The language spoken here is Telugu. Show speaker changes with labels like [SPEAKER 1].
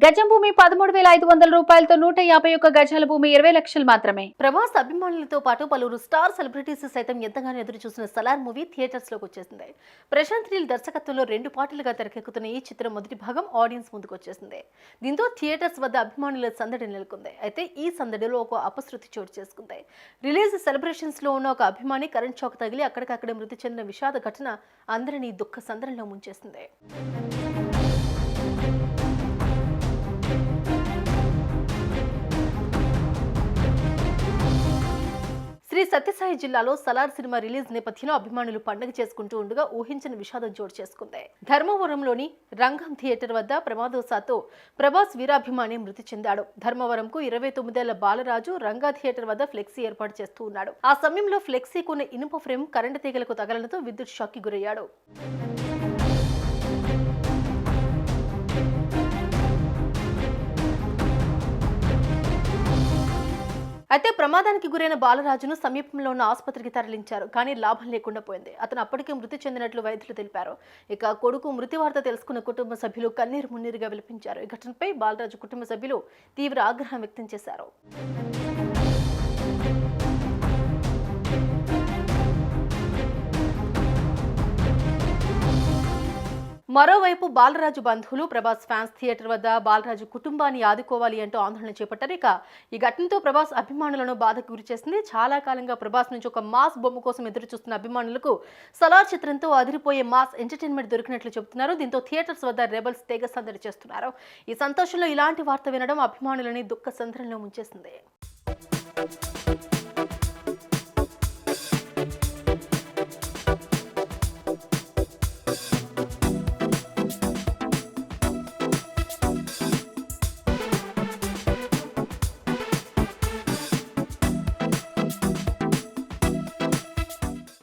[SPEAKER 1] గజం భూమి 13,500 రూపాయలతో 151 గజాల భూమి 20 లక్షలు మాత్రమే.
[SPEAKER 2] ప్రభాస్ అభిమానులతో పాటు పలువురు స్టార్ సెలబ్రిటీస్ సైతం ఎంతగానో ఎదురు చూసిన సలార్ మూవీ థియేటర్స్ లోకి వచ్చేసింది. ప్రశాంత్ నీల్ దర్శకత్వంలో 2 పార్టీలుగా తెరకెక్కుతున్న ఈ చిత్రం మొదటి భాగం ఆడియన్స్ ముందుకు వచ్చేసింది. దీంతో థియేటర్స్ వద్ద అభిమానుల సందడి నెలకొంది. అయితే ఈ సందడిలో ఒక అపశృతి చోటు చేసుకుంది. రిలీజ్ సెలబ్రేషన్స్ లో ఉన్న ఒక అభిమాని కరెంట్ షాక్ తగిలి అక్కడికక్కడే మృతి చెందిన విషాద ఘటన అందరినీ దుఃఖ సందడిలో ముంచేసింది. శ్రీ సత్యసాయి జిల్లాలో సలార్ సినిమా రిలీజ్ నేపథ్యంలో అభిమానులు పండుగ చేసుకుంటూ ఉండగా ఊహించని విషాదం చోటు చేసుకుంది. ధర్మవరంలోని రంగం థియేటర్ వద్ద ప్రమాదవశాత్తు ప్రభాస్ వీరాభిమాని మృతి చెందాడు. ధర్మవరంకు 29 ఏళ్ల బాలరాజు రంగా థియేటర్ వద్ద ఫ్లెక్సీ ఏర్పాటు చేస్తూ ఉన్నాడు. ఆ సమయంలో ఫ్లెక్సీకి ఉన్న ఇనుప ఫ్రేమ్ కరెంటు తీగలకు తగలడంతో విద్యుత్ షాక్ కి గురయ్యాడు. అయితే ప్రమాదానికి గురైన బాలరాజును సమీపంలో ఉన్న ఆసుపత్రికి తరలించారు. కానీ లాభం లేకుండా పోయింది. అతను అప్పటికే మృతి చెందినట్లు వైద్యులు తెలిపారు. ఇక కొడుకు మృతి వార్త తెలుసుకున్న కుటుంబ సభ్యులు కన్నీరు మున్నీరుగా విలపించారు. ఈ ఘటనపై బాలరాజు కుటుంబ సభ్యులు తీవ్ర ఆగ్రహం వ్యక్తం చేశారు. మరోవైపు బాలరాజు బంధువులు ప్రభాస్ ఫ్యాన్స్ థియేటర్ వద్ద బాలరాజు కుటుంబాన్ని ఆదుకోవాలి అంటూ ఆందోళన చేపట్టారు. ఇక ఈ ఘటనతో ప్రభాస్ అభిమానులను బాధకు గురిచేసింది. చాలా కాలంగా ప్రభాస్ నుంచి ఒక మాస్ బొమ్మ కోసం ఎదురు చూస్తున్న అభిమానులకు సలార్ చిత్రంతో అదిరిపోయే మాస్ ఎంటర్టైన్మెంట్ దొరికినట్లు చెబుతున్నారు. దీంతో థియేటర్స్ వద్ద రెబల్స్ తెగ సందడి చేస్తున్నారు. ఈ సంతోషంలో ఇలాంటి వార్త వినడం అభిమానులని దుఃఖ సంద్రంలో ముంచేసింది.